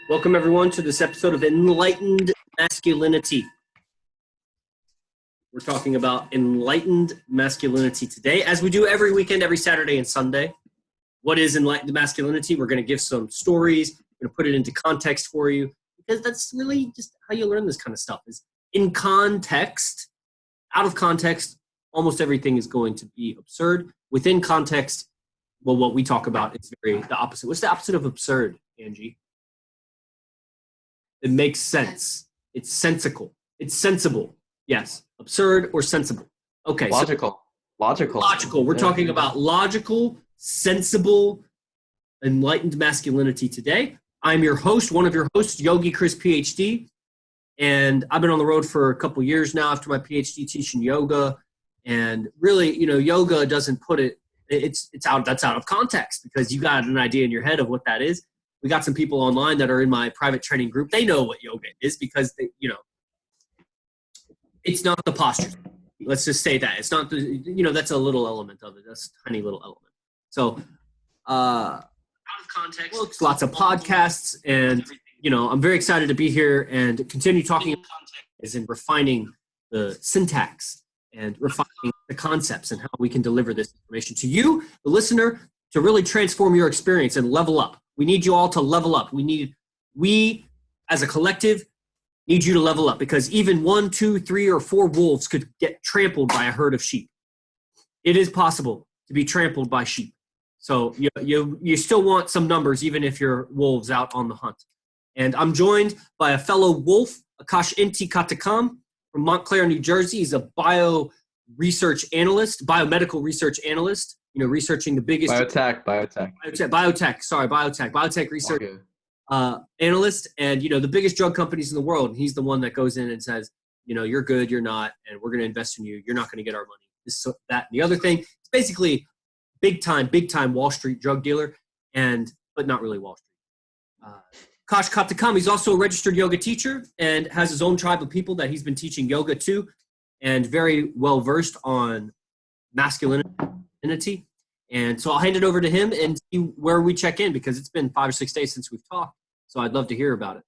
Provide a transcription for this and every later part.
Welcome, everyone, to this episode of Enlightened Masculinity. We're talking about enlightened masculinity today, as we do every weekend, every Saturday and Sunday. What is enlightened masculinity? We're going to give some stories. We're going to put it into context for you, because that's really just how you learn this kind of stuff. Is in context. Out of context, almost everything is going to be absurd. Within context, well, what we talk about is the opposite. What's the opposite of absurd, Angie? It makes sense. It's sensical. It's sensible. Yes. Absurd or sensible. Okay. Logical. Logical. We're talking about logical, sensible, enlightened masculinity today. I'm your host, one of your hosts, Yogi Chris, PhD. And I've been on the road for a couple years now after my PhD teaching yoga. And really, yoga doesn't put that's out of context, because you got an idea in your head of what that is. We got some people online that are in my private training group. They know what yoga is, because it's not the posture. Let's just say that. It's not that's a little element of it. That's a tiny little element. So, out of context, books, lots of podcasts, and, I'm very excited to be here and continue talking about is in refining the syntax and refining the concepts and how we can deliver this information to you, the listener, to really transform your experience and level up. We need you all to level up. We as a collective need you to level up, because even 1, 2, 3, or 4 wolves could get trampled by a herd of sheep. It is possible to be trampled by sheep. So you still want some numbers, even if you're wolves out on the hunt. And I'm joined by a fellow wolf, Akash Inti from Montclair, New Jersey. He's a biomedical research analyst, researching the biggest biotech research analyst, and the biggest drug companies in the world. And he's the one that goes in and says, you're good, you're not, and we're going to invest in you. You're not going to get our money. This, that, and the other thing. It's basically big time Wall Street drug dealer, but not really Wall Street. Akash Katakam, he's also a registered yoga teacher and has his own tribe of people that he's been teaching yoga to, and very well versed on masculinity. And so I'll hand it over to him and see where we check in, because it's been 5 or 6 days since we've talked. So I'd love to hear about it.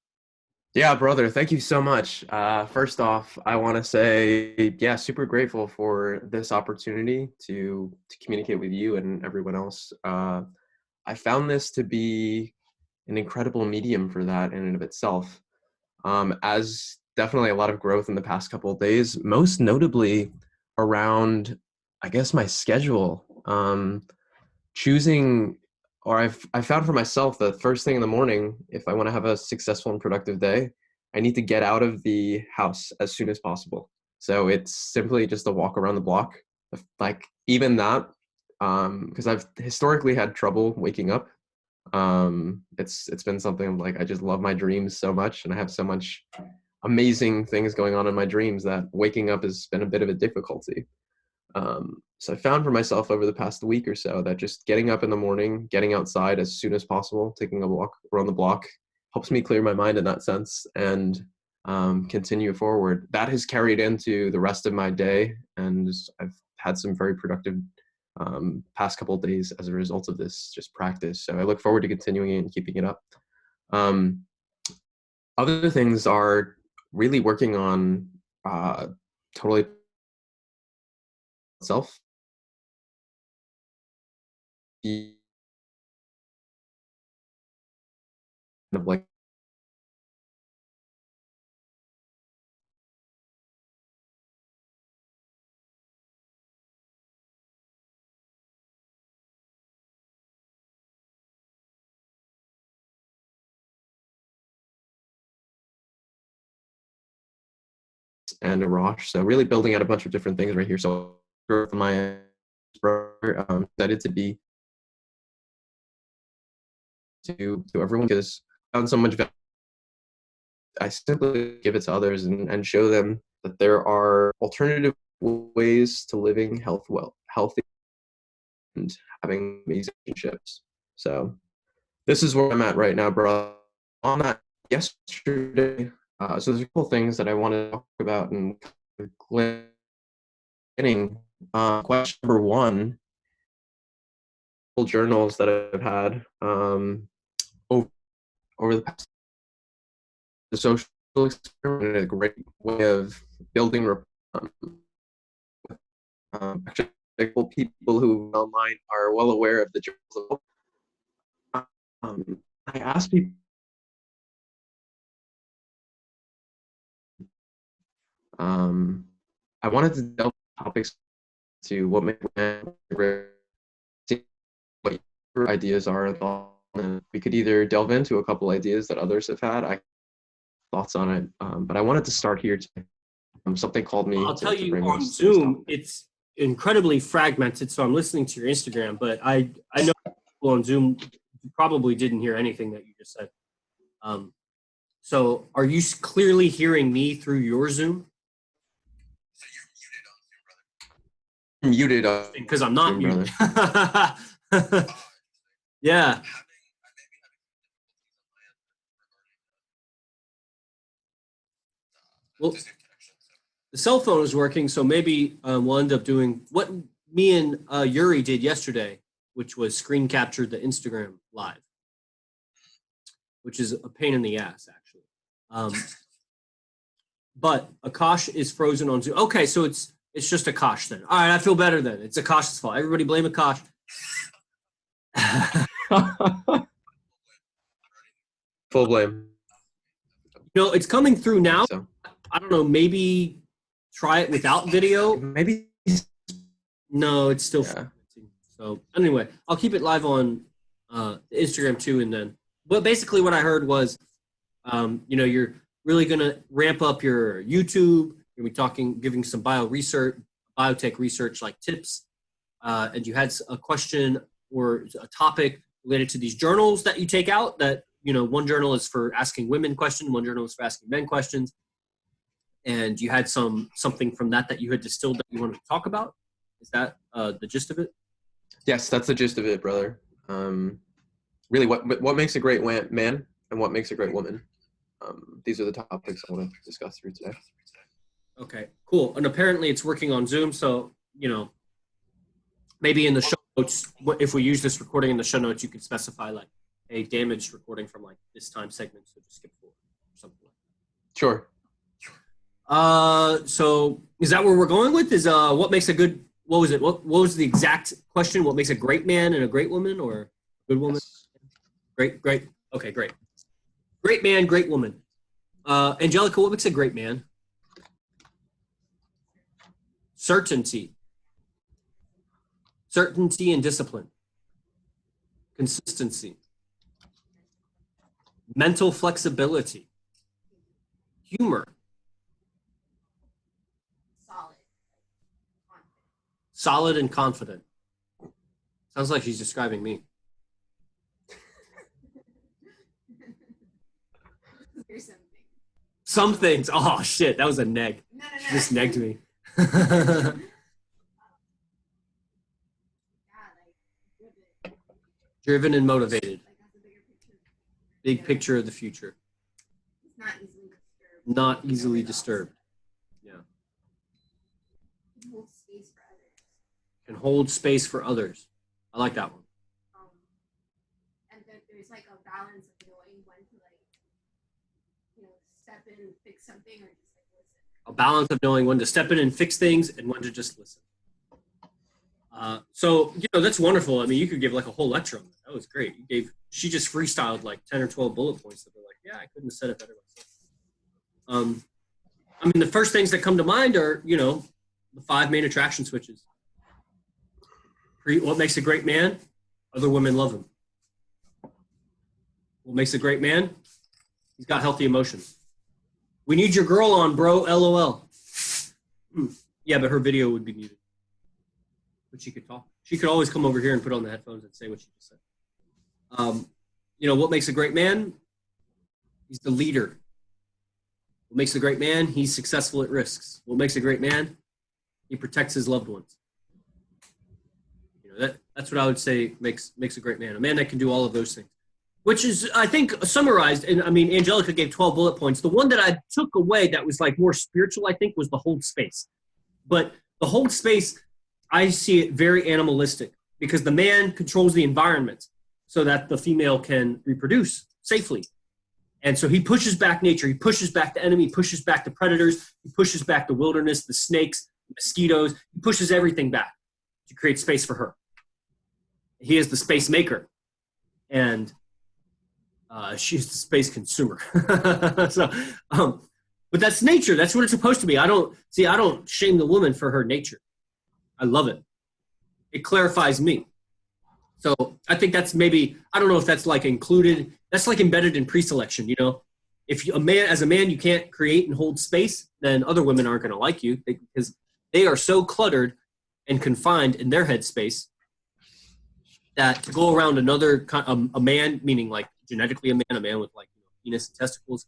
Yeah, brother. Thank you so much. First off, I want to say, super grateful for this opportunity to communicate with you and everyone else. I found this to be an incredible medium for that in and of itself. As definitely a lot of growth in the past couple of days, most notably around, I guess, my schedule. Choosing, or I found for myself that first thing in the morning, if I want to have a successful and productive day, I need to get out of the house as soon as possible. So it's simply just a walk around the block. Like, even that, because I've historically had trouble waking up. It's been something like, I just love my dreams so much, and I have so much amazing things going on in my dreams that waking up has been a bit of a difficulty. So I found for myself over the past week or so that just getting up in the morning, getting outside as soon as possible, taking a walk around the block helps me clear my mind in that sense and continue forward. That has carried into the rest of my day, and I've had some very productive past couple of days as a result of this just practice. So I look forward to continuing it and keeping it up. Other things are really working on totally self. Of like and a Rosh. So really building out a bunch of different things right here. So for my excited to be to everyone, because I found so much value. I simply give it to others and show them that there are alternative ways to living healthy and having amazing relationships. So this is where I'm at right now, bro. On that yesterday, so there's a couple things that I want to talk about and beginning. Question number one: journals that I've had over the past a social experiment, a great way of building people who online are well aware of the journals. I asked people, I wanted to delve topics to what makes what your ideas are, and we could either delve into a couple ideas that others have had. I thoughts on it, but I wanted to start here today. Something called me. I'll tell you on Zoom, it's incredibly fragmented. So I'm listening to your Instagram, but I know people on Zoom probably didn't hear anything that you just said. So are you clearly hearing me through your Zoom? So you're muted on Zoom, brother. Muted because I'm not muted. Yeah. Well, the cell phone is working, so maybe we'll end up doing what me and Yuri did yesterday, which was screen captured the Instagram live, which is a pain in the ass, actually. But Akash is frozen on Zoom. Okay, so it's just Akash then. All right, I feel better then. It's Akash's fault. Everybody blame Akash. Full blame. No, it's coming through now. So. I don't know, maybe try it without video. Maybe. No, it's still. Yeah. So anyway, I'll keep it live on Instagram too, and then. But basically, what I heard was, you're really gonna ramp up your YouTube. You'll be giving some biotech research like tips, and you had a question or a topic related to these journals that you take out. That one journal is for asking women questions, one journal is for asking men questions. And you had something from that you had distilled that you wanted to talk about. Is that the gist of it? Yes, that's the gist of it, brother. Really, what makes a great man and what makes a great woman? These are the topics I want to discuss through today. Okay, cool. And apparently it's working on Zoom, so maybe in the show notes, if we use this recording in the show notes, you could specify like a damaged recording from like this time segment, so just skip forward or something like that. Sure. So is that where we're going with? Is what makes a good? What was it? What was the exact question? What makes a great man and a great woman, or a good woman? Yes. Great. Okay, great. Great man, great woman. Angelica, what makes a great man? Certainty and discipline. Consistency. Mental flexibility. Humor. Solid and confident. Sounds like she's describing me. Some things. Oh, shit. That was a neg. No. She just negged me. Driven and motivated. Big picture of the future. Not easily disturbed. Yeah. Can hold space for others. I like that one. And there's like a balance of knowing when to step in and fix something or just listen. A balance of knowing when to step in and fix things and when to just listen. So that's wonderful. I mean, you could give like a whole lecture on that. That was great. She just freestyled like 10 or 12 bullet points that were like, yeah, I couldn't have said it better myself. I mean, the first things that come to mind are, the 5 main attraction switches. What makes a great man? Other women love him. What makes a great man? He's got healthy emotions. We need your girl on, bro. LOL. Yeah, but her video would be muted. But she could talk. She could always come over here and put on the headphones and say what she just said. What makes a great man? He's the leader. What makes a great man? He's successful at risks. What makes a great man? He protects his loved ones. That's what I would say makes a great man. A man that can do all of those things. Which is, I think, summarized. And I mean, Angelica gave 12 bullet points. The one that I took away that was like more spiritual, I think, was the hold space. But the hold space, I see it very animalistic because the man controls the environment so that the female can reproduce safely. And so he pushes back nature. He pushes back the enemy. He pushes back the predators. He pushes back the wilderness, the snakes, the mosquitoes. He pushes everything back to create space for her. He is the space maker, and she's the space consumer. So, but that's nature. That's what it's supposed to be. I don't shame the woman for her nature. I love it. It clarifies me. So I think that's maybe, I don't know if that's like included, that's like embedded in pre-selection, you know? If you, as a man, you can't create and hold space, then other women aren't going to like you because they are so cluttered and confined in their headspace that to go around another, a man, meaning like genetically a man with like penis and testicles,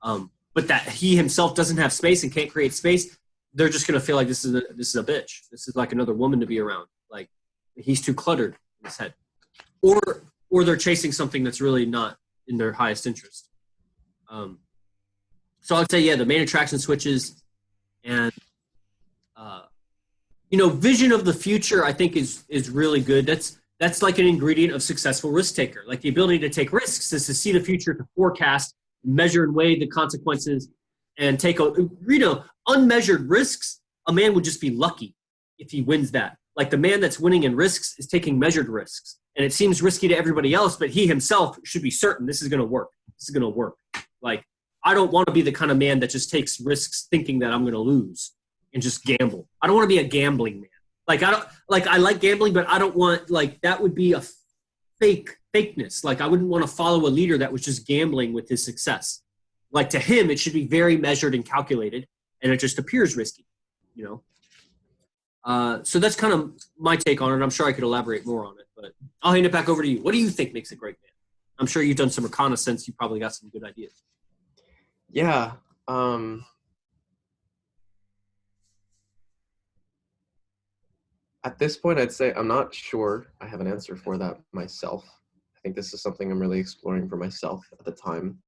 but that he himself doesn't have space and can't create space, they're just going to feel like this is a bitch. This is like another woman to be around. Like he's too cluttered in his head. Or they're chasing something that's really not in their highest interest. So I'd say, yeah, the main attraction switches and, vision of the future, I think is really good. That's like an ingredient of successful risk taker. Like the ability to take risks is to see the future, to forecast, measure and weigh the consequences, and take unmeasured risks. A man would just be lucky if he wins that. Like the man that's winning in risks is taking measured risks. And it seems risky to everybody else, but he himself should be certain this is going to work. This is going to work. Like, I don't want to be the kind of man that just takes risks thinking that I'm going to lose and just gamble. I don't want to be a gambling man. I like gambling, but I don't want, that would be a fakeness. Like, I wouldn't want to follow a leader that was just gambling with his success. Like, to him, it should be very measured and calculated, and it just appears risky, So that's kind of my take on it. I'm sure I could elaborate more on it, but I'll hand it back over to you. What do you think makes a great man? I'm sure you've done some reconnaissance. You probably got some good ideas. Yeah. At this point, I'd say I'm not sure I have an answer for that myself. I think this is something I'm really exploring for myself at the time.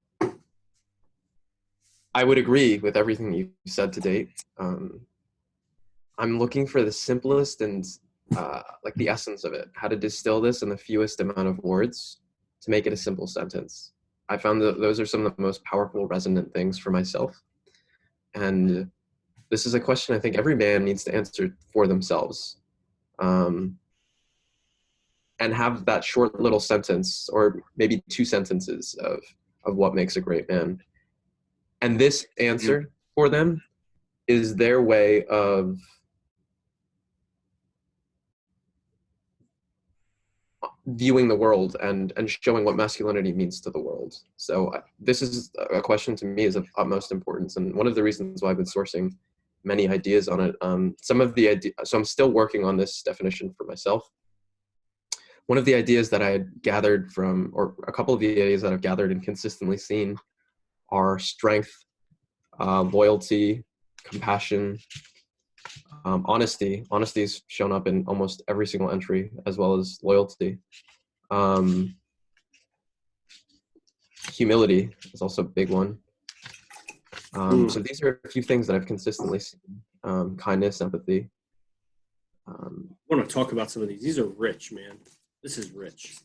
I would agree with everything you said to date. I'm looking for the simplest and the essence of it, how to distill this in the fewest amount of words to make it a simple sentence. I found that those are some of the most powerful, resonant things for myself. And this is a question I think every man needs to answer for themselves. And have that short little sentence, or maybe 2 sentences of what makes a great man. And this answer for them is their way of viewing the world and showing what masculinity means to the world. So this is a question to me is of utmost importance. And one of the reasons why I've been sourcing many ideas on it, some of the ideas, so I'm still working on this definition for myself. One of the ideas that I had gathered from, or a couple of the ideas that I've gathered and consistently seen are strength, loyalty, compassion, honesty. Honesty is shown up in almost every single entry, as well as loyalty. Humility is also a big one. So these are a few things that I've consistently seen. Kindness, empathy. I want to talk about some of these. These are rich, man. This is rich.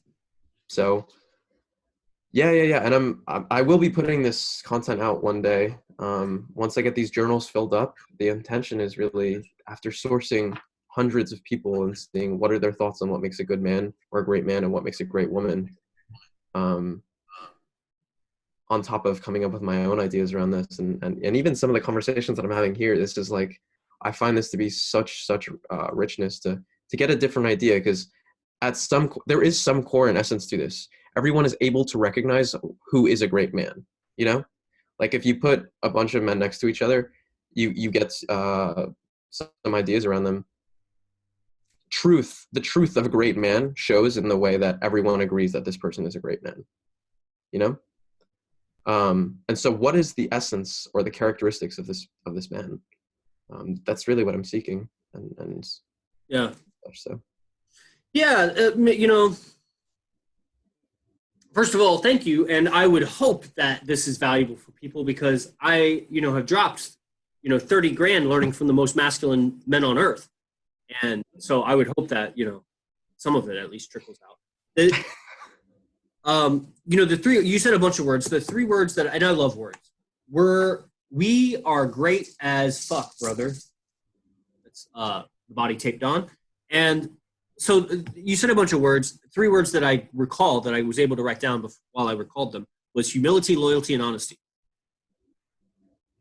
So yeah. And I will be putting this content out one day. Once I get these journals filled up, the intention is really, after sourcing hundreds of people and seeing what are their thoughts on what makes a good man or a great man and what makes a great woman, on top of coming up with my own ideas around this, and even some of the conversations that I'm having here, this is like, I find this to be such richness to get a different idea, because there is some core and essence to this. Everyone is able to recognize who is a great man, Like if you put a bunch of men next to each other, you get some ideas around them. The truth of a great man shows in the way that everyone agrees that this person is a great man, And so what is the essence or the characteristics of this man? That's really what I'm seeking. And yeah. So. Yeah. First of all, thank you. And I would hope that this is valuable for people, because I, have dropped, 30 grand learning from the most masculine men on earth. And so I would hope that, some of it at least trickles out. The three, you said a bunch of words. The three words that, and I love words, we are great as fuck, brother. That's the body taped on. And so you said a bunch of words. Three words that I recall that I was able to write down while I recalled them was humility, loyalty, and honesty.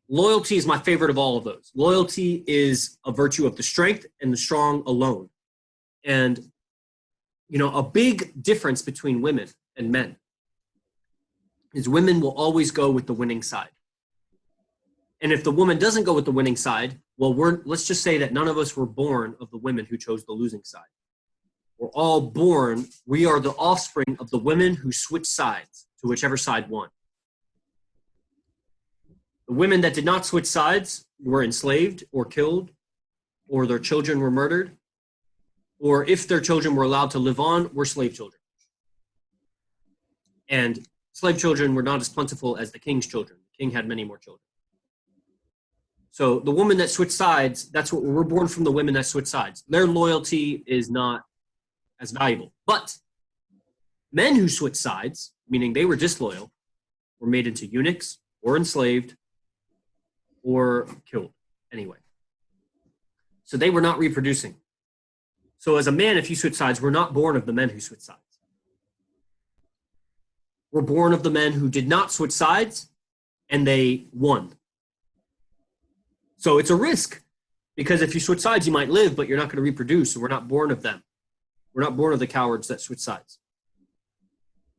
Loyalty is my favorite of all of those. Loyalty is a virtue of the strength and the strong alone. And, a big difference between women and men is women will always go with the winning side. And if the woman doesn't go with the winning side, well, let's just say that none of us were born of the women who chose the losing side. We're all born, we are the offspring of the women who switched sides to whichever side won. The women that did not switch sides were enslaved or killed, or their children were murdered, or if their children were allowed to live on, were slave children. And slave children were not as plentiful as the king's children. The king had many more children. So the woman that switched sides, that's what we're born from, the women that switch sides. Their loyalty is not as valuable. But men who switch sides, meaning they were disloyal, were made into eunuchs or enslaved or killed anyway. So they were not reproducing. So as a man, if you switch sides, we're not born of the men who switch sides. We're born of the men who did not switch sides and they won. So it's a risk because if you switch sides, you might live, but you're not going to reproduce. So we're not born of them. We're not born of the cowards that switch sides.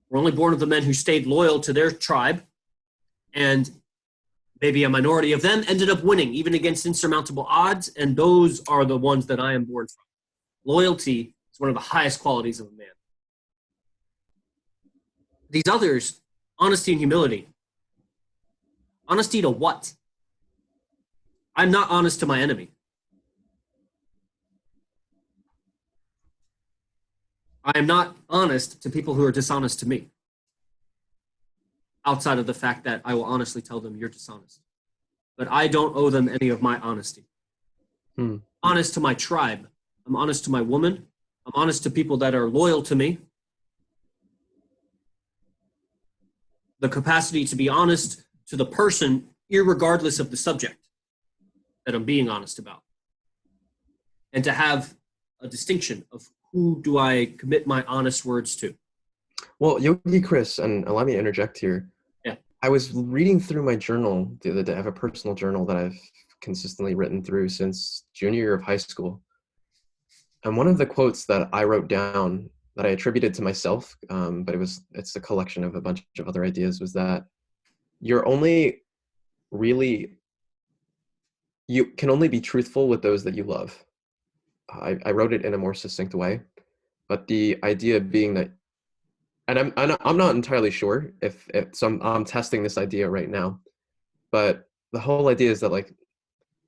We're only born of the men who stayed loyal to their tribe, and maybe a minority of them ended up winning, even against insurmountable odds, and those are the ones that I am born from. Loyalty is one of the highest qualities of a man. These others, honesty and humility. Honesty to what? I'm not honest to my enemy. I am not honest to people who are dishonest to me. Outside of the fact that I will honestly tell them you're dishonest. But I don't owe them any of my honesty. Honest to my tribe. I'm honest to my woman. I'm honest to people that are loyal to me. The capacity to be honest to the person, irregardless of the subject that I'm being honest about. And to have a distinction of who do I commit my honest words to. Well, Yogi Chris, and allow me to interject here. Yeah. I was reading through my journal the other day. I have a personal journal that I've consistently written through since junior year of high school. And one of the quotes that I wrote down that I attributed to myself, but it's a collection of a bunch of other ideas, was that you can only be truthful with those that you love. I wrote it in a more succinct way, but the idea being that, and I'm not entirely sure if I'm testing this idea right now, but the whole idea is that like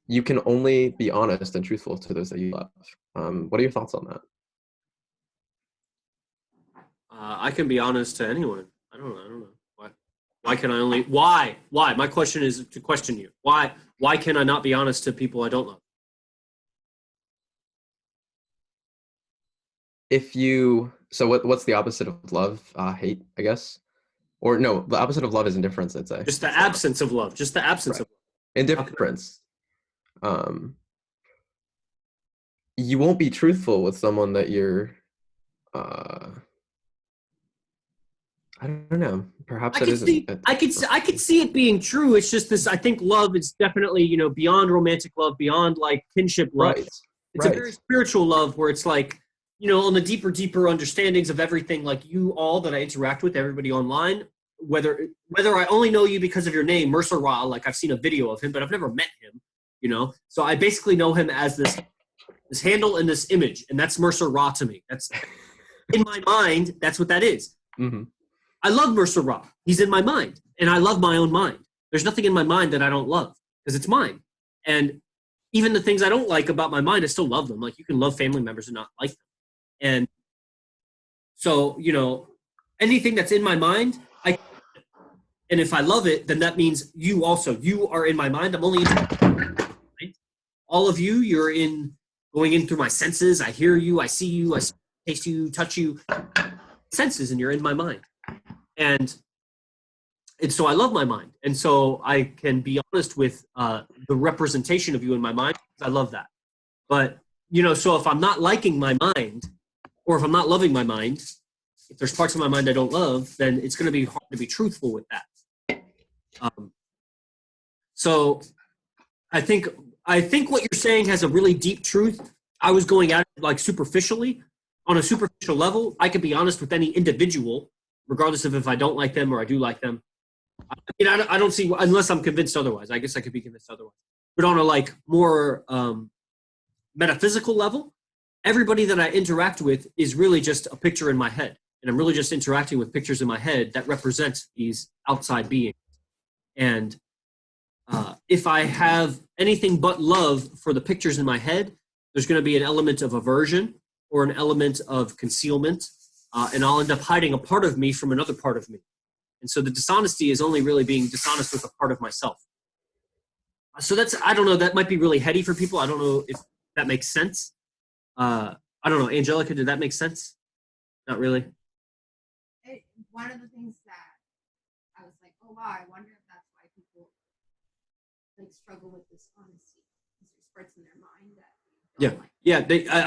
you can only be honest and truthful to those that you love. What are your thoughts on that? I can be honest to anyone. I don't know. Why can I only, why? My question is to question you. Why can I not be honest to people I don't love? So what's the opposite of love? Hate, I guess? Or no, the opposite of love is indifference, I'd say. Just the absence of love. Just the absence of love. Indifference. You won't be truthful with someone that you're, I don't know. Perhaps it isn't. I could see it being true. It's just this. I think love is definitely beyond romantic love, beyond like kinship love. Right. It's a very spiritual love where it's like on the deeper understandings of everything. Like you all that I interact with, everybody online, whether I only know you because of your name, Mercer Ra. Like I've seen a video of him, but I've never met him. So I basically know him as this handle and this image, and that's Mercer Ra to me. That's in my mind. That's what that is. Mm-hmm. I love Mercer Ra. He's in my mind, and I love my own mind. There's nothing in my mind that I don't love because it's mine. And even the things I don't like about my mind, I still love them. Like you can love family members and not like them. And so, anything that's in my mind, and if I love it, then that means you are in my mind. I'm only in all of you. You're going in through my senses. I hear you. I see you. I taste you, touch you. Senses, and you're in my mind. And so I love my mind. And so I can be honest with the representation of you in my mind. I love that. But, so if I'm not liking my mind, or if I'm not loving my mind, if there's parts of my mind I don't love, then it's going to be hard to be truthful with that. So I think what you're saying has a really deep truth. I was going at it like superficially. On a superficial level, I can be honest with any individual, regardless of if I don't like them or I do like them. I don't see, unless I'm convinced otherwise. I guess I could be convinced otherwise. But on a like more metaphysical level, everybody that I interact with is really just a picture in my head. And I'm really just interacting with pictures in my head that represent these outside beings. And if I have anything but love for the pictures in my head, there's going to be an element of aversion or an element of concealment. And I'll end up hiding a part of me from another part of me. And so the dishonesty is only really being dishonest with a part of myself. So that's, I don't know, that might be really heady for people. I don't know if that makes sense. I don't know, Angelica, did that make sense? Not really. One of the things that I was like, oh wow, I wonder if that's why people like struggle with dishonesty. Because there's parts in their mind that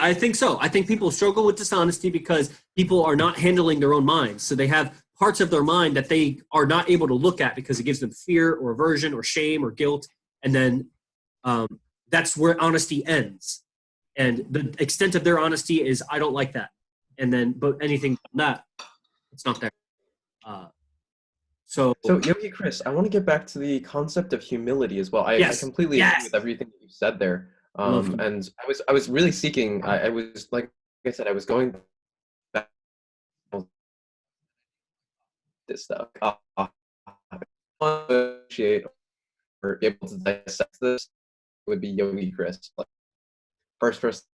I think so. I think people struggle with dishonesty because people are not handling their own minds. So they have parts of their mind that they are not able to look at because it gives them fear or aversion or shame or guilt. And then that's where honesty ends. And the extent of their honesty is, I don't like that. And then, but anything from that, it's not there. So Yogi Chris, I want to get back to the concept of humility as well. I completely agree with everything that you said there. And I was really seeking. I was, like I said, I was going back to this stuff. Appreciate or able to dissect this would be Yogi Chris, like first person,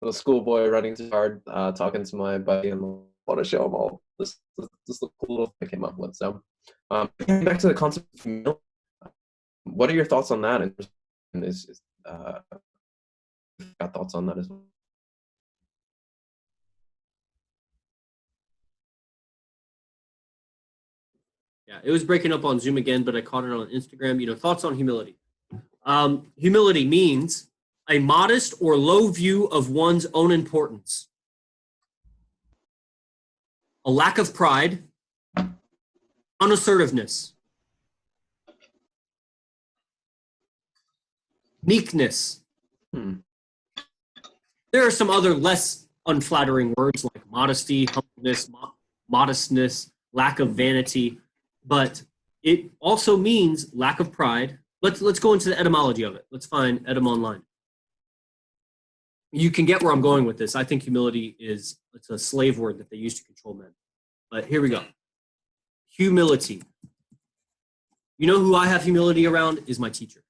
little schoolboy running too hard, talking to my buddy, and want to show him all this cool little thing I came up with. So, getting back to the concept of humility, what are your thoughts on that? And got thoughts on that as well? Yeah, it was breaking up on Zoom again, but I caught it on Instagram. Thoughts on humility. Humility means a modest or low view of one's own importance, a lack of pride, unassertiveness, meekness. There are some other less unflattering words like modesty, humbleness, modestness, lack of vanity, but it also means lack of pride. Let's go into the etymology of it. Let's find etym online. You can get where I'm going with this. I think humility it's a slave word that they use to control men. But here we go. Humility. You know who I have humility around is my teacher.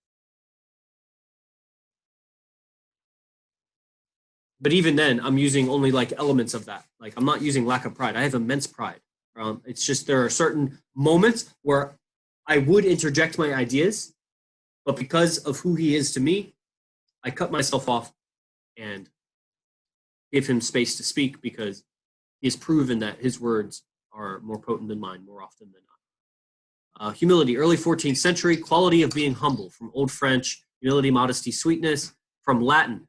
But even then, I'm using only like elements of that. Like I'm not using lack of pride. I have immense pride. It's just there are certain moments where I would interject my ideas, but because of who he is to me, I cut myself off and give him space to speak because he has proven that his words are more potent than mine more often than not. Humility, early 14th century, quality of being humble, from Old French, humility, modesty, sweetness, from Latin,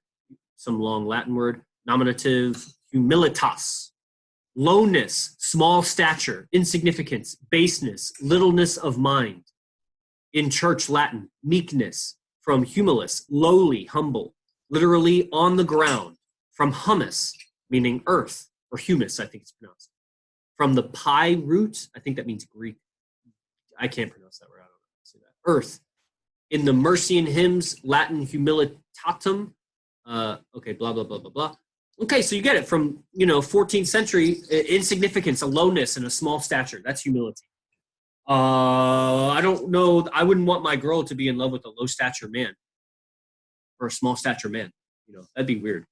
some long Latin word, nominative, humilitas, lowness, small stature, insignificance, baseness, littleness of mind. In church Latin, meekness, from humilis, lowly, humble, literally on the ground, from humus, meaning earth, or humus, I think it's pronounced. From the pi root, I think that means Greek. I can't pronounce that word, I don't know how to say that. Earth. In the Mercian hymns, Latin humilitatum, okay, blah, blah, blah, blah, blah. Okay, so you get it from, 14th century, insignificance, a lowness, and a small stature. That's humility. I don't know. I wouldn't want my girl to be in love with a low stature man or a small stature man. That'd be weird.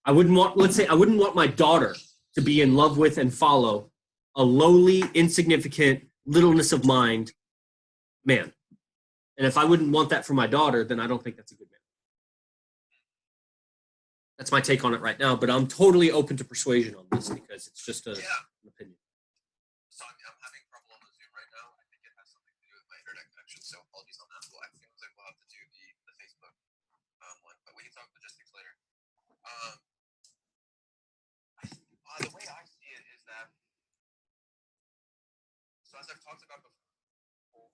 I wouldn't want my daughter to be in love with and follow a lowly, insignificant, littleness of mind man. And if I wouldn't want that for my daughter, then I don't think that's a good man. That's my take on it right now, but I'm totally open to persuasion on this because it's just an opinion. as I've talked about before,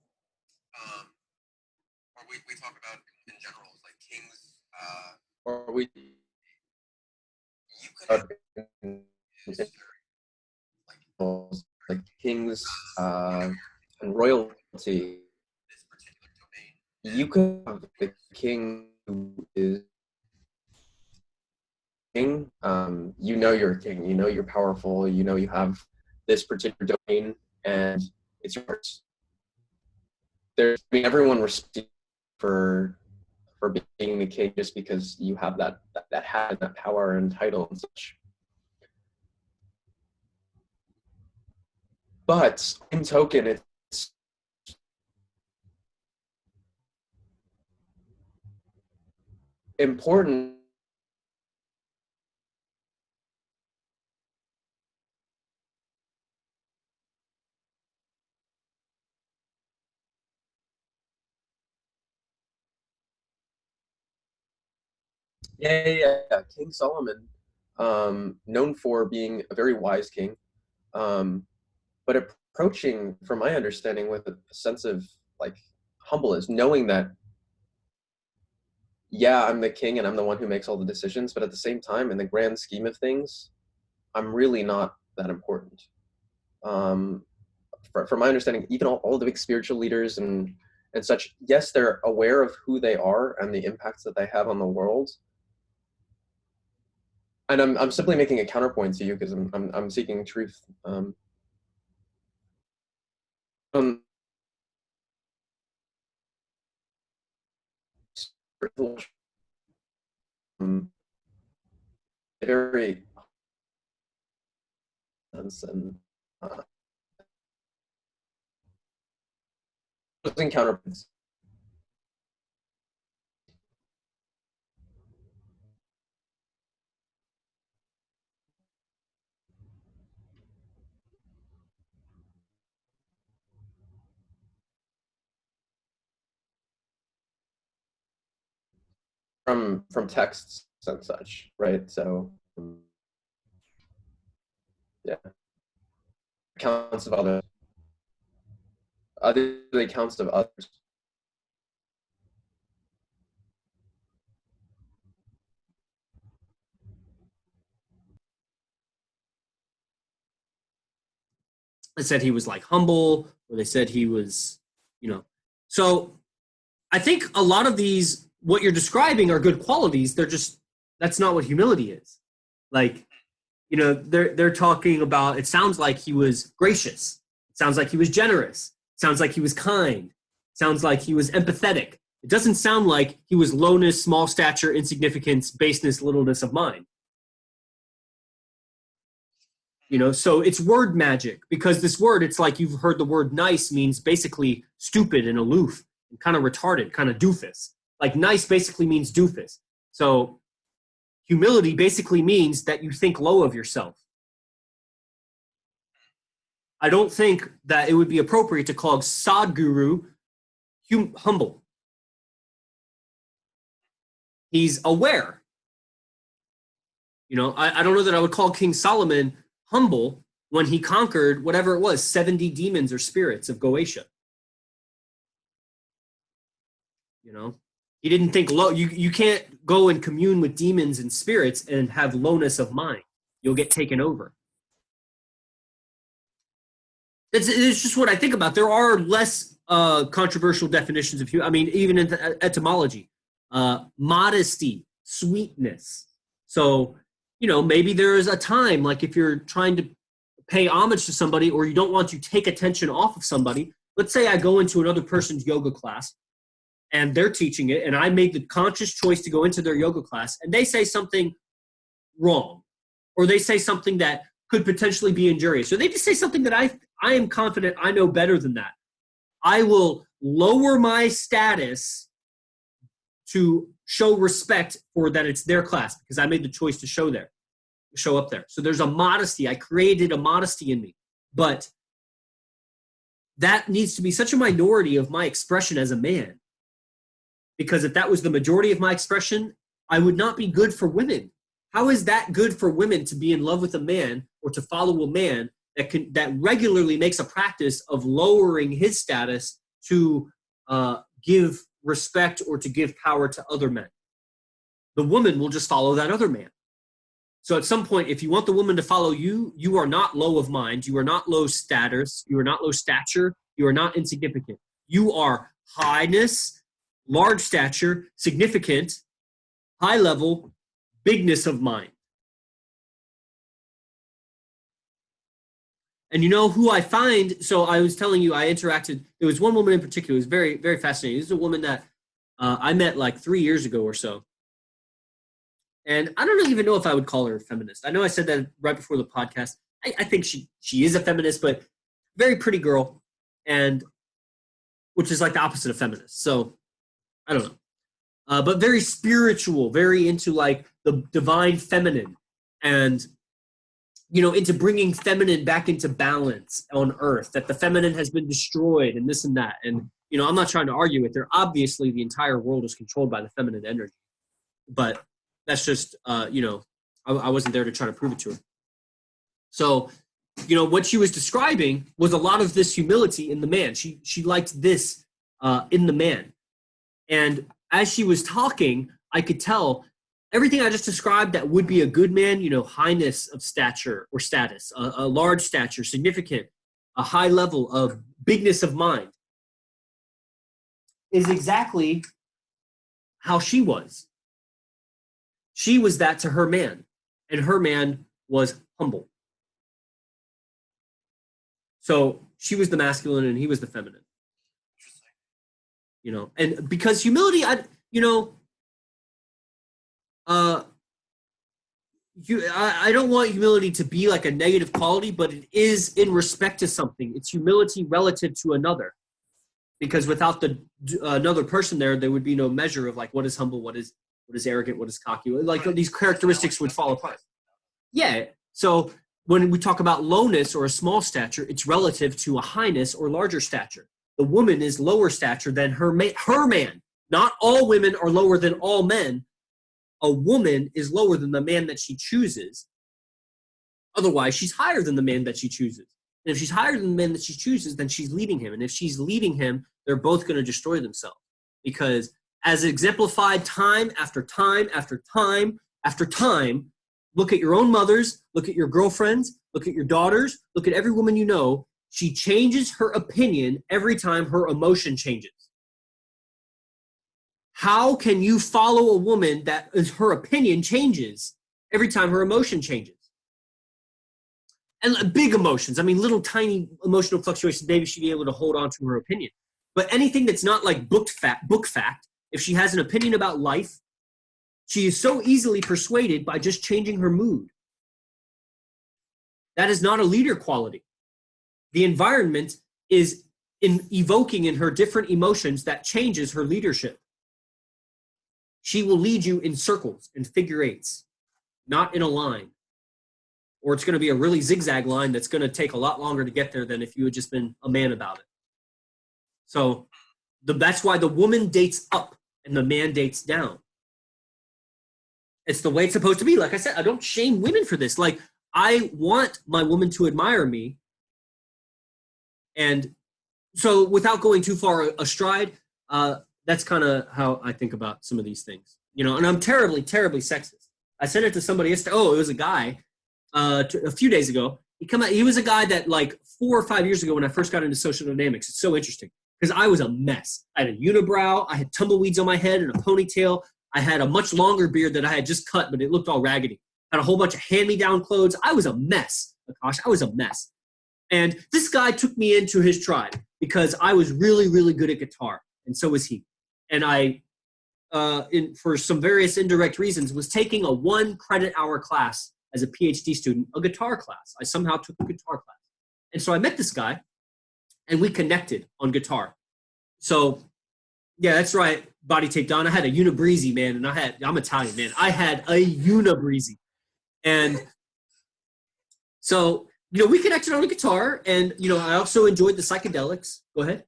or we talk about in general, like kings, or we you could have like kings and royalty. This particular domain, you could have the king who is king. You know you're a king. You know you're powerful. You know you have this particular domain, and it's yours. Everyone respects you for being the king just because you have that hat, that power and title and such. But in token, it's important. Yeah. King Solomon, known for being a very wise king, but approaching, from my understanding, with a sense of like humbleness, knowing that, yeah, I'm the king and I'm the one who makes all the decisions, but at the same time, in the grand scheme of things, I'm really not that important. From my understanding, even all the big spiritual leaders and such, yes, they're aware of who they are and the impacts that they have on the world. And I'm simply making a counterpoint to you because I'm seeking truth. Very and counterpoints from texts and such, right? So yeah, accounts of others, the accounts of others. They said he was like humble, or they said he was, So I think a lot of these, what you're describing are good qualities. That's not what humility is. Like, they're talking about, it sounds like he was gracious. It sounds like he was generous. It sounds like he was kind. It sounds like he was empathetic. It doesn't sound like he was lowness, small stature, insignificance, baseness, littleness of mind. So it's word magic, because this word, it's like you've heard the word nice means basically stupid and aloof and kind of retarded, kind of doofus. Like nice basically means doofus. So humility basically means that you think low of yourself. I don't think that it would be appropriate to call Sadhguru humble. He's aware. I don't know that I would call King Solomon humble when he conquered whatever it was, 70 demons or spirits of Goetia. He didn't think low. You can't go and commune with demons and spirits and have lowness of mind. You'll get taken over. It's just what I think about. There are less controversial definitions of even in etymology. Modesty, sweetness. So, maybe there is a time, like if you're trying to pay homage to somebody or you don't want to take attention off of somebody. Let's say I go into another person's yoga class and they're teaching it, and I made the conscious choice to go into their yoga class, and they say something wrong, or they say something that could potentially be injurious, or they just say something that I am confident I know better than that. I will lower my status to show respect for that it's their class, because I made the choice to show up there. So there's a modesty. I created a modesty in me. But that needs to be such a minority of my expression as a man. Because if that was the majority of my expression, I would not be good for women. How is that good for women to be in love with a man or to follow a man that regularly makes a practice of lowering his status to give respect or to give power to other men. The woman will just follow that other man. So at some point, if you want the woman to follow you, you are not low of mind, you are not low status, you are not low stature, you are not insignificant. You are highness, large stature, significant, high level, bigness of mind. And you know who I find, so I was telling you, I interacted, there was one woman in particular, it was very, very fascinating. This is a woman that I met like 3 years ago or so. And I don't even know if I would call her a feminist. I know I said that right before the podcast. I think she is a feminist, but very pretty girl, and which is like the opposite of feminist. So I don't know. But very spiritual, very into like the divine feminine, and into bringing feminine back into balance on earth, that the feminine has been destroyed and this and that. And, I'm not trying to argue with her. Obviously, the entire world is controlled by the feminine energy. But that's just, I wasn't there to try to prove it to her. So, what she was describing was a lot of this humility in the man. She liked this in the man. And as she was talking, I could tell everything I just described that would be a good man, highness of stature or status, a large stature, significant, a high level of bigness of mind, is exactly how she was. She was that to her man, and her man was humble. So she was the masculine and he was the feminine. And because humility, I don't want humility to be like a negative quality, but it is in respect to something. It's humility relative to another. Because without another person there would be no measure of like what is humble, what is arrogant, what is cocky. Like these characteristics would fall apart. Yeah. So when we talk about lowness or a small stature, it's relative to a highness or larger stature. The woman is lower stature than her man. Not all women are lower than all men. A woman is lower than the man that she chooses. Otherwise, she's higher than the man that she chooses. And if she's higher than the man that she chooses, then she's leading him. And if she's leading him, they're both going to destroy themselves. Because as exemplified time after time after time after time, look at your own mothers, look at your girlfriends, look at your daughters, look at every woman you know. She changes her opinion every time her emotion changes. How can you follow a woman that her opinion changes every time her emotion changes? And big emotions, little tiny emotional fluctuations, maybe she'd be able to hold on to her opinion. But anything that's not like book fact, if she has an opinion about life, she is so easily persuaded by just changing her mood. That is not a leader quality. The environment is evoking in her different emotions that changes her leadership. She will lead you in circles and figure eights, not in a line. Or it's going to be a really zigzag line that's going to take a lot longer to get there than if you had just been a man about it. So that's why the woman dates up and the man dates down. It's the way it's supposed to be. Like I said, I don't shame women for this. Like, I want my woman to admire me. And so without going too far astride, that's kind of how I think about some of these things. And I'm terribly, terribly sexist. I sent it to somebody yesterday. Oh, it was a guy a few days ago. He was a guy that like 4 or 5 years ago when I first got into social dynamics. It's so interesting because I was a mess. I had a unibrow. I had tumbleweeds on my head and a ponytail. I had a much longer beard that I had just cut, but it looked all raggedy. I had a whole bunch of hand-me-down clothes. I was a mess, Akash. I was a mess. And this guy took me into his tribe because I was really, really good at guitar, and so was he. And I, for some various indirect reasons, was taking a 1 credit hour class as a PhD student, a guitar class. I somehow took a guitar class. And so I met this guy, and we connected on guitar. So, yeah, that's right, Body Tape Don. I had a Unibreezy, man, and I'm Italian, man. I had a Unibreezy. And so, we connected on a guitar, and, I also enjoyed the psychedelics. Go ahead.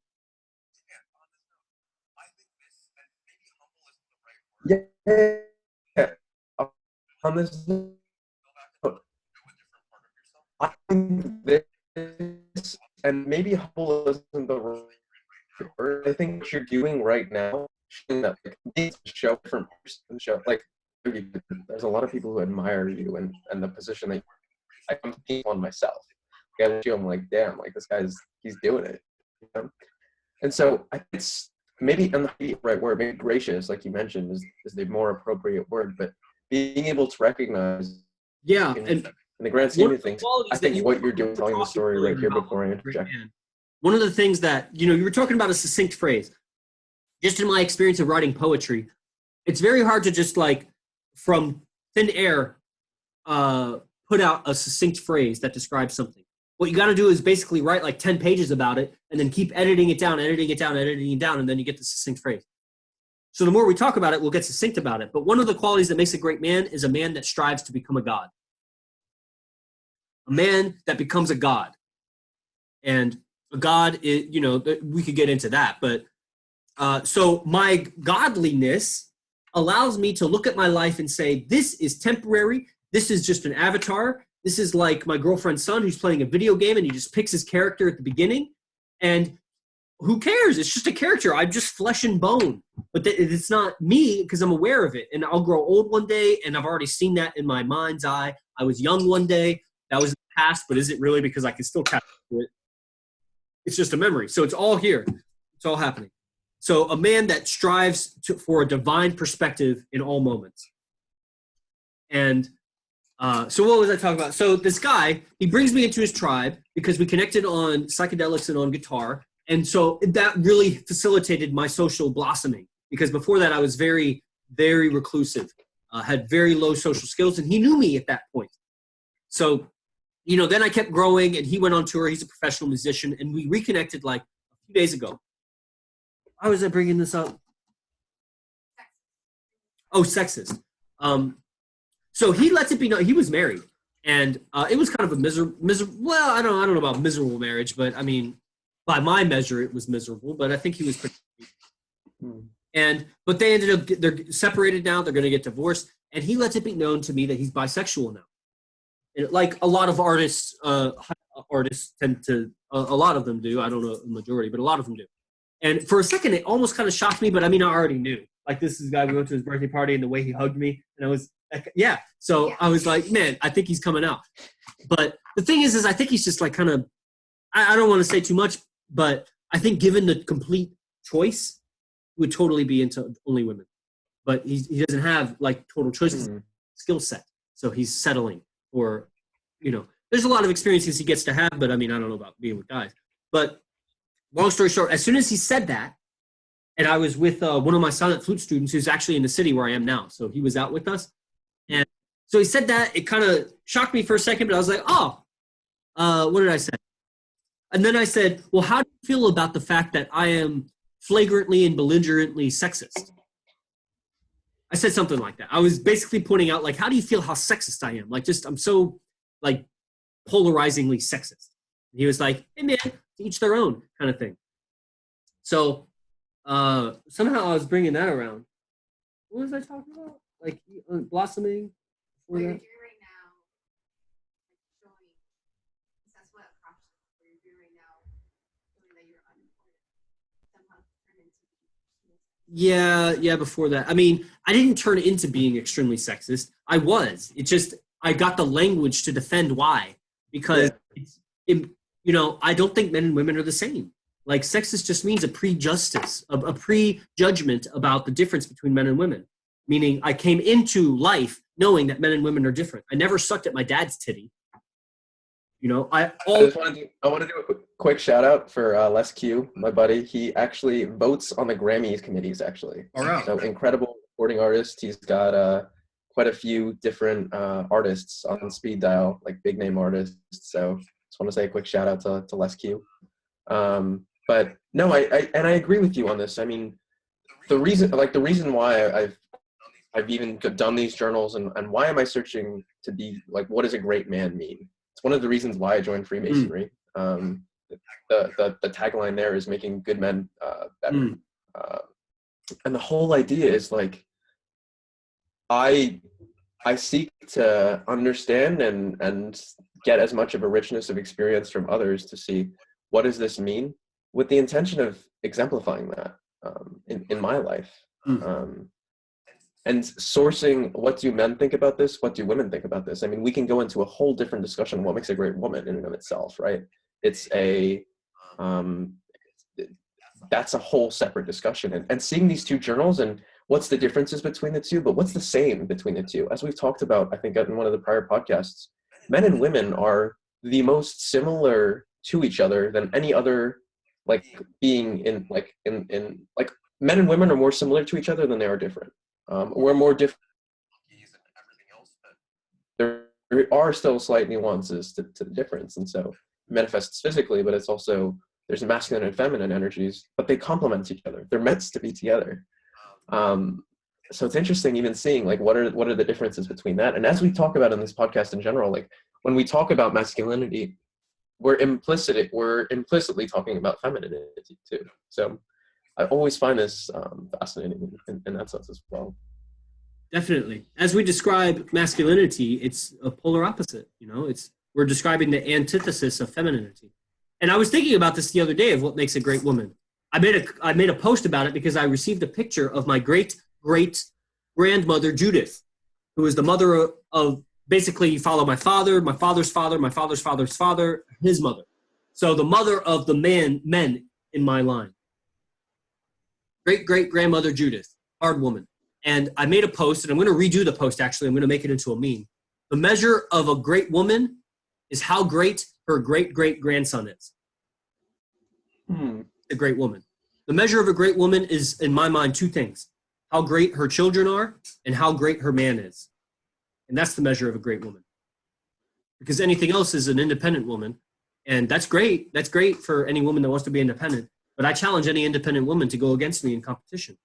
Yeah. On this note, I think and maybe humble isn't the right word. I think what you're doing right now, showing that like these show different person, show like there's a lot of people who admire you and the position that I'm thinking on myself. Like, I look at you, I'm like, damn, like this he's doing it. You know? And so I think it's maybe, and the right word, maybe gracious, like you mentioned, is the more appropriate word, but being able to recognize in the grand scheme of things, I think what you're doing, telling the story right here before I interject. One of the things that, you were talking about a succinct phrase. Just in my experience of writing poetry, it's very hard to just like from thin air put out a succinct phrase that describes something. What you got to do is basically write like 10 pages about it and then keep editing it down, and then you get the succinct phrase. So the more we talk about it, we'll get succinct about it. But one of the qualities that makes a great man is a man that strives to become a god. A man that becomes a god. And a god is, we could get into that. But so my godliness allows me to look at my life and say, this is temporary. This is just an avatar. This is like my girlfriend's son who's playing a video game and he just picks his character at the beginning. And who cares? It's just a character. I'm just flesh and bone. But it's not me because I'm aware of it. And I'll grow old one day, and I've already seen that in my mind's eye. I was young one day. That was in the past, but is it really? Because I can still tap into it. It's just a memory. So it's all here. It's all happening. So a man that strives for a divine perspective in all moments. And so what was I talking about? So this guy, he brings me into his tribe because we connected on psychedelics and on guitar. And so that really facilitated my social blossoming, because before that I was very, very reclusive, had very low social skills, and he knew me at that point. So, then I kept growing, and he went on tour. He's a professional musician, and we reconnected like a few days ago. Why was I bringing this up? Oh, sexist. So he lets it be known he was married, and it was kind of a miserable. Well, I don't know about miserable marriage, but I mean, by my measure, it was miserable. But I think he was pretty. But they ended up they're separated now. They're going to get divorced, and he lets it be known to me that he's bisexual now. And like a lot of artists tend to. A lot of them do. I don't know the majority, but a lot of them do. And for a second, it almost kind of shocked me. But I mean, I already knew. Like, this is a guy, we went to his birthday party, and the way he hugged me, and I was like, yeah. So I was like, man, I think he's coming out. But the thing is I think he's just like kind of, I don't want to say too much, but I think given the complete choice, would totally be into only women. But he doesn't have like total choices, skill set. So he's settling, or, there's a lot of experiences he gets to have, but I mean, I don't know about being with guys. But long story short, as soon as he said that, and I was with one of my silent flute students who's actually in the city where I am now. So he was out with us. And so he said that. It kind of shocked me for a second, but I was like, what did I say? And then I said, well, how do you feel about the fact that I am flagrantly and belligerently sexist? I said something like that. I was basically pointing out, like, how do you feel how sexist I am? Like, just, I'm so, like, polarizingly sexist. And he was like, hey, man, to each their own kind of thing. So somehow I was bringing that around. What was I talking about? Like, blossoming? What you're doing right now, like showing, that's what Akash, what you're doing right now, showing that you're unimportant, somehow turn into Yeah, before that. I mean, I didn't turn into being extremely sexist. I was. It just, I got the language to defend why. Because, I don't think men and women are the same. Like, sexist just means a prejudgment about the difference between men and women. Meaning, I came into life knowing that men and women are different. I never sucked at my dad's titty. I want to do a quick shout out for Les Q, my buddy. He actually votes on the Grammys committees, actually. Right. So incredible recording artist. He's got quite a few different artists on speed dial, like big name artists. So just want to say a quick shout out to Les Q. But no, I agree with you on this. I mean, the reason why I've even done these journals and why am I searching to be like, what does a great man mean? It's one of the reasons why I joined Freemasonry. The tagline there is making good men better. And the whole idea is like, I seek to understand and get as much of a richness of experience from others to see what does this mean, with the intention of exemplifying that in my life. And sourcing, what do men think about this? What do women think about this? I mean, we can go into a whole different discussion on what makes a great woman in and of itself, right? It's that's a whole separate discussion. And seeing these two journals and what's the differences between the two, but what's the same between the two? As we've talked about, I think in one of the prior podcasts, men and women are the most similar to each other than any other, like, being in men and women are more similar to each other than they are different. We're more different. There are still slight nuances to the difference, and so it manifests physically, but it's also, there's masculine and feminine energies, but they complement each other. They're meant to be together. So it's interesting even seeing, like, what are the differences between that. And as we talk about in this podcast in general, like, when we talk about masculinity, we're implicitly talking about femininity too. So I always find this fascinating in that sense as well. Definitely. As we describe masculinity, it's a polar opposite. We're describing the antithesis of femininity. And I was thinking about this the other day of what makes a great woman. I made a post about it because I received a picture of my great-great-grandmother, Judith, who is the mother of basically, you follow my father, my father's father, my father's father's father, his mother. So the mother of the men in my line. Great-great-grandmother, Judith, hard woman. And I made a post, and I'm going to redo the post, actually. I'm going to make it into a meme. The measure of a great woman is how great her great-great-grandson is. A great woman. The measure of a great woman is, in my mind, two things: how great her children are and how great her man is. And that's the measure of a great woman. Because anything else is an independent woman. And that's great. That's great for any woman that wants to be independent. But I challenge any independent woman to go against me in competition.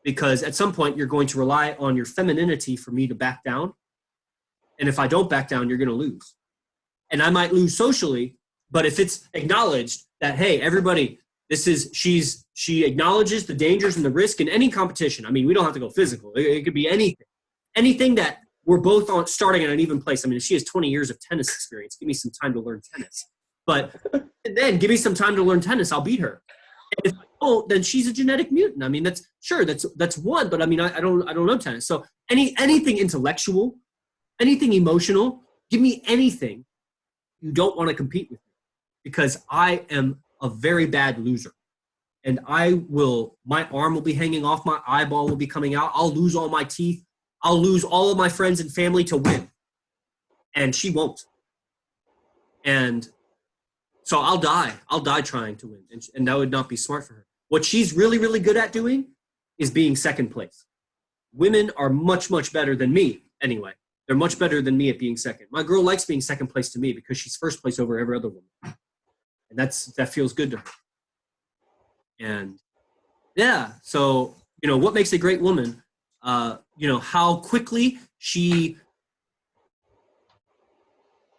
Because at some point, you're going to rely on your femininity for me to back down. And if I don't back down, you're going to lose. And I might lose socially, but if it's acknowledged that, hey, everybody, she acknowledges the dangers and the risk in any competition. I mean, we don't have to go physical. It could be anything. Anything that we're both on starting at an even place. I mean, if she has 20 years of tennis experience, give me some time to learn tennis. But then give me some time to learn tennis, I'll beat her. And if I don't, then she's a genetic mutant. I mean, that's one, but I mean, I don't know tennis. So anything intellectual, anything emotional, give me anything. You don't want to compete with me because I am a very bad loser. And my arm will be hanging off, my eyeball will be coming out. I'll lose all my teeth. I'll lose all of my friends and family to win. And she won't. And so I'll die trying to win. And that would not be smart for her. What she's really, really good at doing is being second place. Women are much, much better than me anyway. They're much better than me at being second. My girl likes being second place to me because she's first place over every other woman. And that feels good to her. And yeah, so, what makes a great woman, how quickly she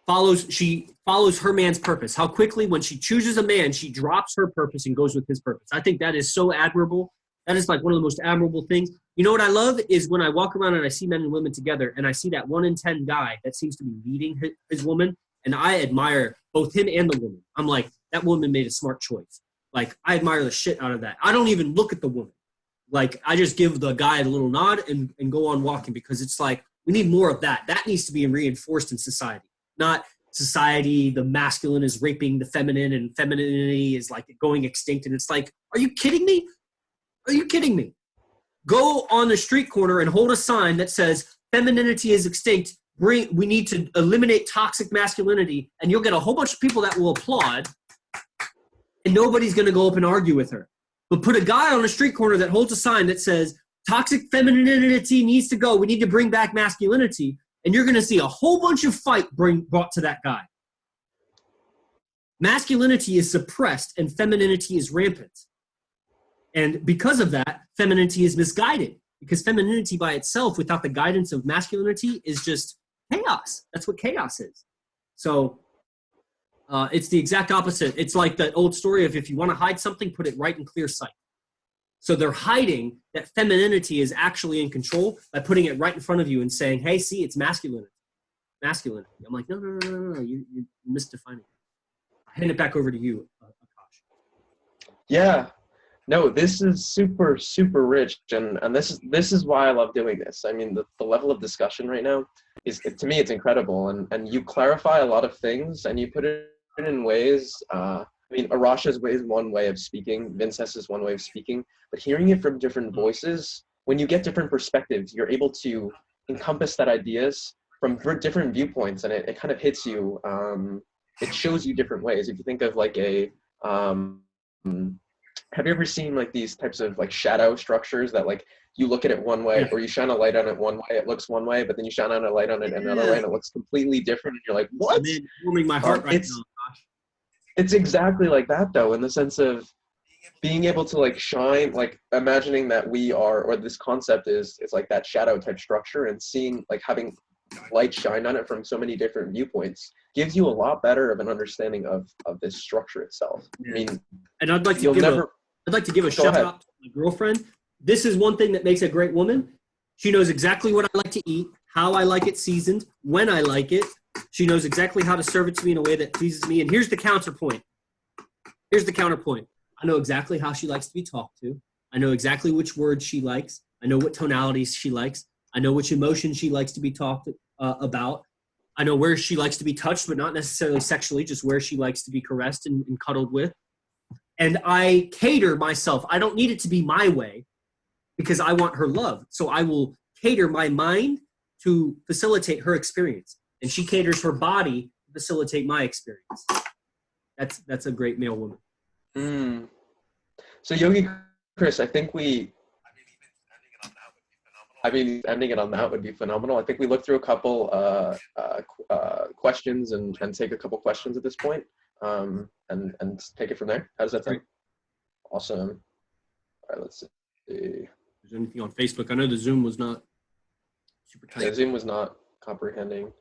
follows her man's purpose. How quickly, when she chooses a man, she drops her purpose and goes with his purpose. I think that is so admirable. That is like one of the most admirable things. You know what I love is when I walk around and I see men and women together and I see that 1 in 10 guy that seems to be leading his woman, and I admire both him and the woman. I'm like, that woman made a smart choice. Like, I admire the shit out of that. I don't even look at the woman. Like, I just give the guy a little nod and go on walking because it's like, we need more of that. That needs to be reinforced in society. Not society, the masculine is raping the feminine and femininity is like going extinct. And it's like, are you kidding me? Are you kidding me? Go on the street corner and hold a sign that says femininity is extinct. We need to eliminate toxic masculinity. And you'll get a whole bunch of people that will applaud. And nobody's going to go up and argue with her. But put a guy on a street corner that holds a sign that says toxic femininity needs to go. We need to bring back masculinity. And you're going to see a whole bunch of fight brought to that guy. Masculinity is suppressed and femininity is rampant. And because of that, femininity is misguided. Because femininity by itself, without the guidance of masculinity, is just chaos. That's what chaos is. So it's the exact opposite. It's like that old story of if you want to hide something, put it right in clear sight. So they're hiding that femininity is actually in control by putting it right in front of you and saying, hey, see, it's masculinity. Masculinity. I'm like, no, you're misdefining it. I hand it back over to you, Akash. Yeah. No, this is super, super rich, and this is why I love doing this. I mean, the level of discussion right now is, to me, it's incredible, and you clarify a lot of things, and you put it in ways. I mean, Arasha's way is one way of speaking, Vince's is one way of speaking, but hearing it from different voices, when you get different perspectives, you're able to encompass that ideas from different viewpoints, and it kind of hits you. It shows you different ways. If you think of like a have you ever seen like these types of like shadow structures that like you look at it one way, or you shine a light on it one way, it looks one way, but then you shine on a light on it another way and it looks completely different, and you're like, what? Man, warming my heart right now. It's exactly like that though, in the sense of being able to like shine, like imagining that we are, or this concept is like that shadow type structure, and seeing like having light shine on it from so many different viewpoints gives you a lot better of an understanding of this structure itself. I mean, and I'd like to give a shout out to my girlfriend. This is one thing that makes a great woman. She knows exactly what I like to eat, how I like it seasoned, when I like it. She knows exactly how to serve it to me in a way that pleases me. And here's the counterpoint. I know exactly how she likes to be talked to. I know exactly which words she likes. I know what tonalities she likes. I know which emotions she likes to be talked about. I know where she likes to be touched, but not necessarily sexually, just where she likes to be caressed and cuddled with. And I cater myself. I don't need it to be my way because I want her love. So I will cater my mind to facilitate her experience. And she caters her body to facilitate my experience. That's a great male woman. So Yogi Chris, I think ending it on that would be phenomenal. I think we look through a couple questions and take a couple questions at this point, and take it from there. How does that sound? Awesome. All right, let's see. Is there anything on Facebook? I know the Zoom was not super tight. The Zoom was not comprehending.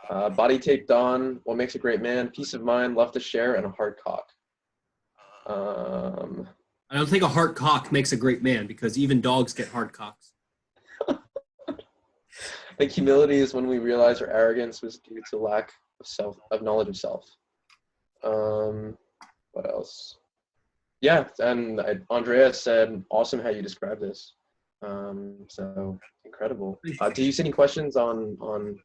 Body taped on. What makes a great man? Peace of mind, love to share, and a hard cock. I don't think a hard cock makes a great man, because even dogs get hard cocks. I think humility is when we realize our arrogance was due to lack of knowledge of self. What else? Yeah, and Andrea said, awesome how you describe this. So incredible. Do you see any questions on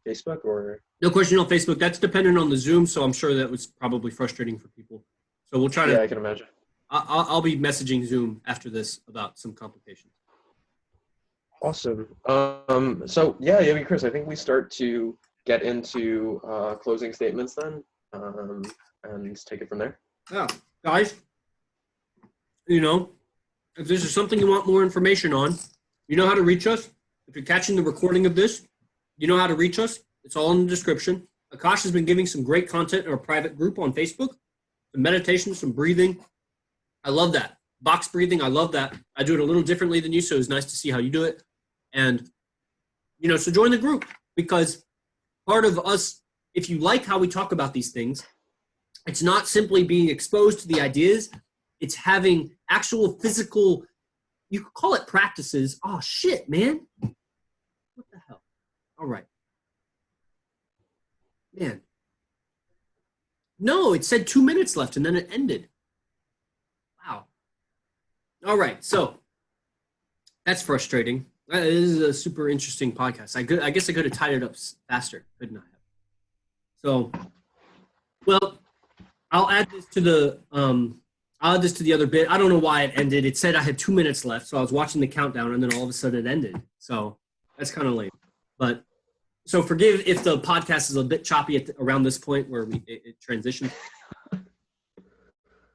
Facebook or? No question on Facebook. That's dependent on the Zoom, so I'm sure that was probably frustrating for people. So we'll try to. Yeah, I can imagine. I'll be messaging Zoom after this about some complications. Awesome. So yeah, Yogi Chris, I think we start to get into closing statements then, and take it from there. Yeah, guys, you know, if this is something you want more information on, you know how to reach us. If you're catching the recording of this, you know how to reach us. It's all in the description. Akash has been giving some great content in our private group on Facebook, some meditation, some breathing. I love that. Box breathing, I love that. I do it a little differently than you, so it's nice to see how you do it. And, you know, so join the group, because part of us, if you like how we talk about these things, it's not simply being exposed to the ideas, it's having actual physical, you could call it practices. Oh, shit, man. What the hell? All right. Man. No, it said 2 minutes left, and then it ended. Wow. All right, so that's frustrating. This is a super interesting podcast. I guess I could have tied it up faster, couldn't I have? So, well, I'll add this to the other bit. I don't know why it ended. It said I had 2 minutes left, so I was watching the countdown, and then all of a sudden it ended. So that's kind of lame. But so forgive if the podcast is a bit choppy around this point where it transitioned.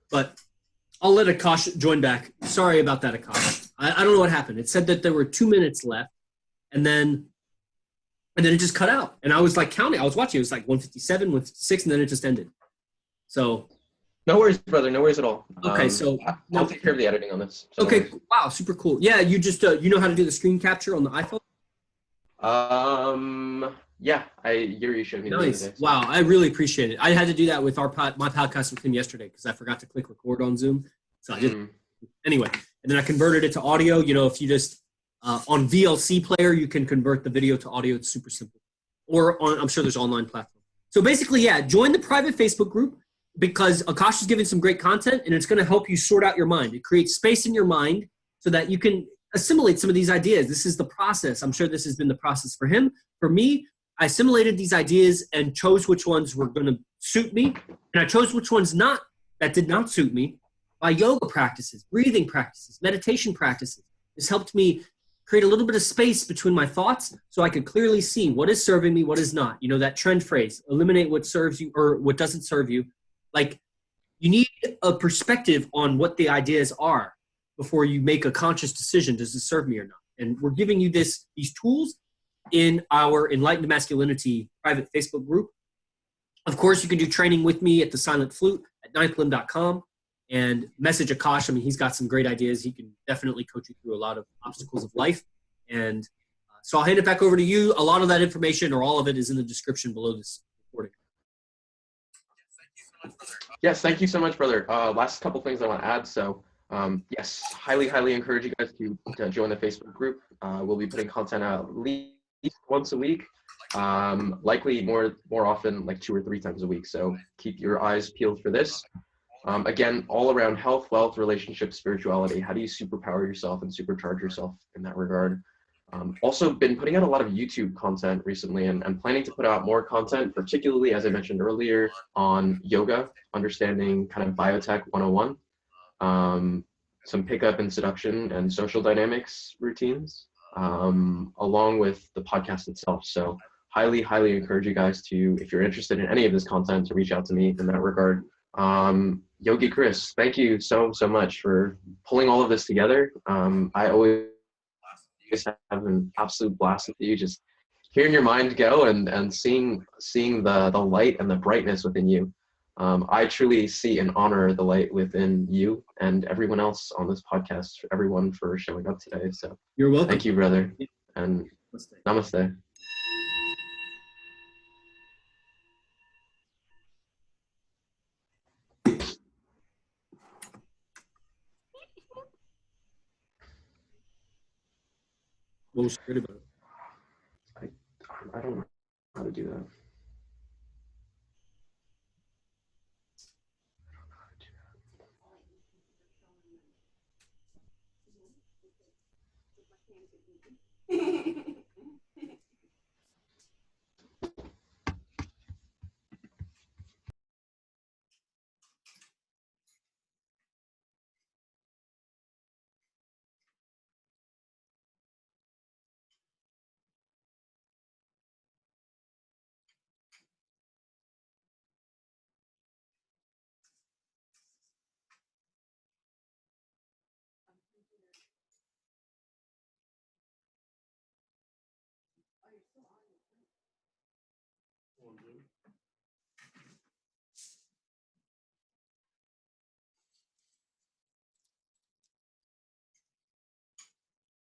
But I'll let Akash join back. Sorry about that, Akash. I don't know what happened. It said that there were 2 minutes left, and then it just cut out. And I was like counting. I was watching. It was like 157, 156, and then it just ended. So. No worries, brother. No worries at all. Okay, so. I'll take care of the editing on this. So okay. No, wow, super cool. Yeah, you just you know how to do the screen capture on the iPhone? Yeah, you showed me. Nice. The other day, so. Wow, I really appreciate it. I had to do that with my podcast with him yesterday because I forgot to click record on Zoom. So I just anyway, and then I converted it to audio. You know, if you just on VLC player, you can convert the video to audio. It's super simple. Or I'm sure there's online platform. So basically, yeah, join the private Facebook group. because Akash is giving some great content, and it's going to help you sort out your mind. It creates space in your mind so that you can assimilate some of these ideas. This is the process. I'm sure this has been the process for him. For me, I assimilated these ideas and chose which ones were going to suit me, and I chose which ones that did not suit me by yoga practices, breathing practices, meditation practices. This helped me create a little bit of space between my thoughts so I could clearly see what is serving me, what is not. You know, that trend phrase, eliminate what serves you or what doesn't serve you. Like, you need a perspective on what the ideas are before you make a conscious decision, does this serve me or not? And we're giving you these tools in our Enlightened Masculinity private Facebook group. Of course, you can do training with me at the Silent Flute at ninthlimb.com and message Akash. I mean, he's got some great ideas. He can definitely coach you through a lot of obstacles of life. And so I'll hand it back over to you. A lot of that information, or all of it, is in the description below this recording. Yes, thank you so much, brother. Last couple things I want to add. So, yes, highly encourage you guys to join the Facebook group. We'll be putting content out at least once a week, likely more often, like 2 or 3 times a week. So keep your eyes peeled for this. Again, all around health, wealth, relationships, spirituality. How do you superpower yourself and supercharge yourself in that regard? Also been putting out a lot of YouTube content recently, and planning to put out more content, particularly, as I mentioned earlier, on yoga, understanding kind of biotech 101, some pickup and seduction and social dynamics routines, along with the podcast itself. So highly encourage you guys to, if you're interested in any of this content, to reach out to me in that regard. Yogi Chris, thank you so much for pulling all of this together. I always have an absolute blast with you, just hearing your mind go and seeing the light and the brightness within you. I truly see and honor the light within you and everyone else on this podcast, everyone for showing up today. So You're welcome. Thank you, brother, and namaste. What was great about it? I don't know how to do that.